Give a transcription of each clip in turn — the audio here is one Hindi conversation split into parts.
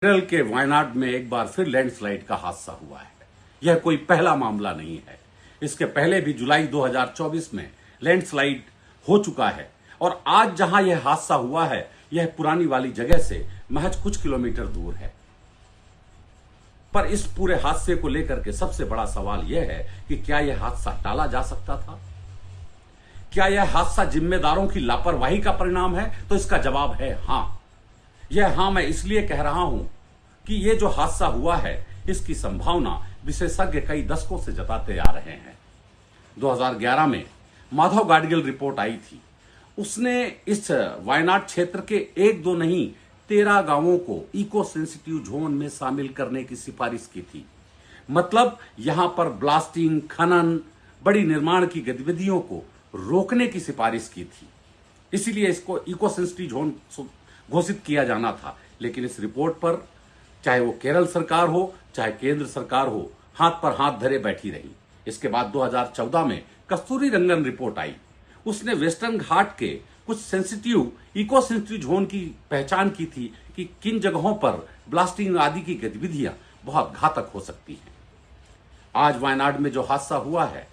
केरल के वायनाड में एक बार फिर लैंडस्लाइड का हादसा हुआ है। यह कोई पहला मामला नहीं है। इसके पहले भी जुलाई 2024 में लैंडस्लाइड हो चुका है और आज जहां यह हादसा हुआ है यह पुरानी वाली जगह से महज कुछ किलोमीटर दूर है। पर इस पूरे हादसे को लेकर के सबसे बड़ा सवाल यह है कि क्या यह हादसा टाला जा सकता था? क्या यह हादसा जिम्मेदारों की लापरवाही का परिणाम है? तो इसका जवाब है हां। यह हां मैं इसलिए कह रहा हूं कि यह जो हादसा हुआ है इसकी संभावना विशेषज्ञ कई दशकों से जताते आ रहे हैं। 2011 में माधव गाडगिल रिपोर्ट आई थी। उसने इस वायनाड क्षेत्र के 1-2 नहीं 13 गांवों को इको सेंसिटिव जोन में शामिल करने की सिफारिश की थी। मतलब यहां पर ब्लास्टिंग, खनन, बड़ी निर्माण की गतिविधियों को रोकने की सिफारिश की थी। इसीलिए इसको इको सेंसिटिव जोन घोषित किया जाना था। लेकिन इस रिपोर्ट पर चाहे वो केरल सरकार हो चाहे केंद्र सरकार हो, हाथ पर हाथ धरे बैठी रही। इसके बाद 2014 में कस्तूरीरंगन रिपोर्ट आई। उसने वेस्टर्न घाट के कुछ इको सेंसिटिव जोन की पहचान की थी कि किन जगहों पर ब्लास्टिंग आदि की गतिविधियां बहुत घातक हो सकती हैं। आज वायनाड में जो हादसा हुआ है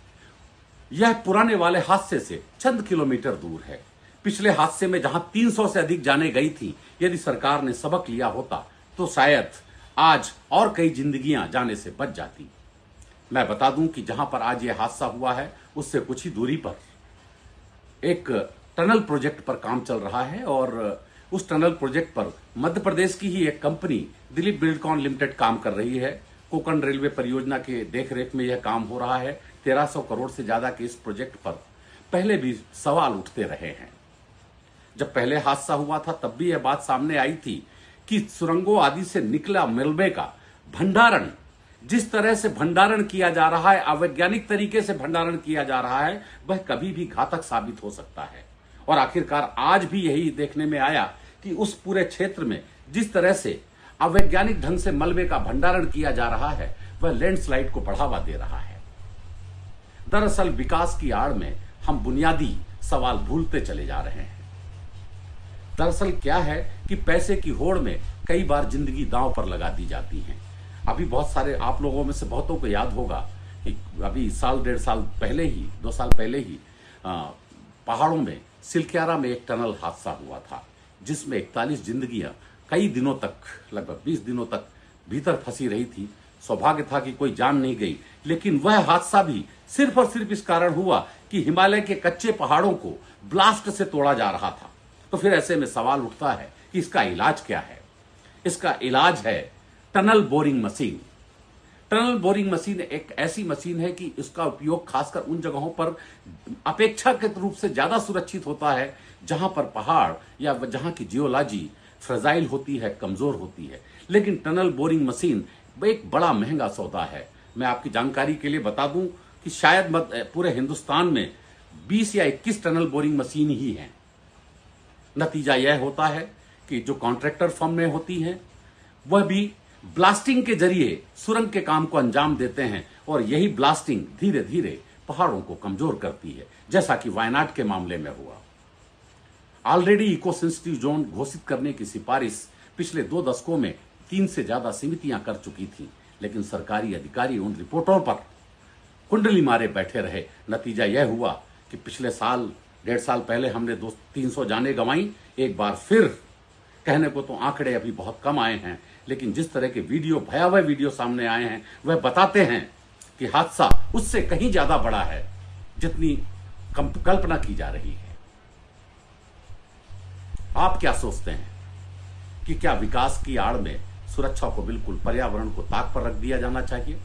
यह पुराने वाले हादसे से चंद किलोमीटर दूर है। पिछले हादसे में जहां 300 से अधिक जाने गई थी, यदि सरकार ने सबक लिया होता तो शायद आज और कई जिंदगियां जाने से बच जाती। मैं बता दूं कि जहां पर आज यह हादसा हुआ है उससे कुछ ही दूरी पर एक टनल प्रोजेक्ट पर काम चल रहा है और उस टनल प्रोजेक्ट पर मध्य प्रदेश की ही एक कंपनी दिलीप बिल्डकॉन लिमिटेड काम कर रही है। कोंकण रेलवे परियोजना के देखरेख में यह काम हो रहा है। 1300 करोड़ से ज्यादा के इस प्रोजेक्ट पर पहले भी सवाल उठते रहे हैं। जब पहले हादसा हुआ था तब भी यह बात सामने आई थी कि सुरंगों आदि से निकला मलबे का भंडारण, जिस तरह से भंडारण किया जा रहा है, अवैज्ञानिक तरीके से भंडारण किया जा रहा है, वह कभी भी घातक साबित हो सकता है। और आखिरकार आज भी यही देखने में आया कि उस पूरे क्षेत्र में जिस तरह से अवैज्ञानिक ढंग से मलबे का भंडारण किया जा रहा है वह लैंडस्लाइड को बढ़ावा दे रहा है। दरअसल विकास की आड़ में हम बुनियादी सवाल भूलते चले जा रहे हैं। दरअसल क्या है कि पैसे की होड़ में कई बार जिंदगी दांव पर लगा दी जाती है। अभी बहुत सारे आप लोगों में से बहुतों को याद होगा कि अभी साल 1.5 साल पहले ही 2 साल पहले ही पहाड़ों में सिलक्यारा में एक टनल हादसा हुआ था जिसमें 41 जिंदगियां कई दिनों तक, लगभग 20 दिनों तक भीतर फंसी रही थी। सौभाग्य था कि कोई जान नहीं गई, लेकिन वह हादसा भी सिर्फ और सिर्फ इस कारण हुआ कि हिमालय के कच्चे पहाड़ों को ब्लास्ट से तोड़ा जा रहा था। तो फिर ऐसे में सवाल उठता है कि इसका इलाज क्या है? इसका इलाज है tunnel boring machine. Tunnel boring machine एक ऐसी मशीन है कि इसका उपयोग खासकर उन जगहों पर अपेक्षाकृत रूप से ज्यादा सुरक्षित होता है जहां पर पहाड़ या जहां की जियोलॉजी फ्रेजाइल होती है, कमजोर होती है। लेकिन टनल बोरिंग मशीन एक बड़ा महंगा सौदा है। मैं आपकी जानकारी के लिए बता दूं कि शायद पूरे हिंदुस्तान में 20 या 21 टनल बोरिंग मशीन ही हैं। नतीजा यह होता है कि जो कॉन्ट्रैक्टर फर्म में होती हैं वह भी ब्लास्टिंग के जरिए सुरंग के काम को अंजाम देते हैं और यही ब्लास्टिंग धीरे धीरे पहाड़ों को कमजोर करती है, जैसा कि वायनाड के मामले में हुआ। ऑलरेडी इको सेंसिटिव जोन घोषित करने की सिफारिश पिछले 2 दशकों में 3 से ज्यादा समितियां कर चुकी थी, लेकिन सरकारी अधिकारी उन रिपोर्टों पर कुंडली मारे बैठे रहे। नतीजा यह हुआ कि पिछले साल 1.5 साल पहले हमने 200-300 जाने गंवाई। एक बार फिर कहने को तो आंकड़े अभी बहुत कम आए हैं, लेकिन जिस तरह के भयावह वीडियो सामने आए हैं वह बताते हैं कि हादसा उससे कहीं ज्यादा बड़ा है जितनी कल्पना की जा रही है। आप क्या सोचते हैं कि क्या विकास की आड़ में सुरक्षा को बिल्कुल पर्यावरण को ताक पर रख दिया जाना चाहिए?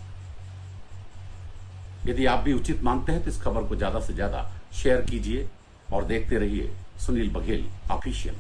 यदि आप भी उचित मानते हैं तो इस खबर को ज्यादा से ज्यादा शेयर कीजिए और देखते रहिए सुनील बघेल ऑफिशियल।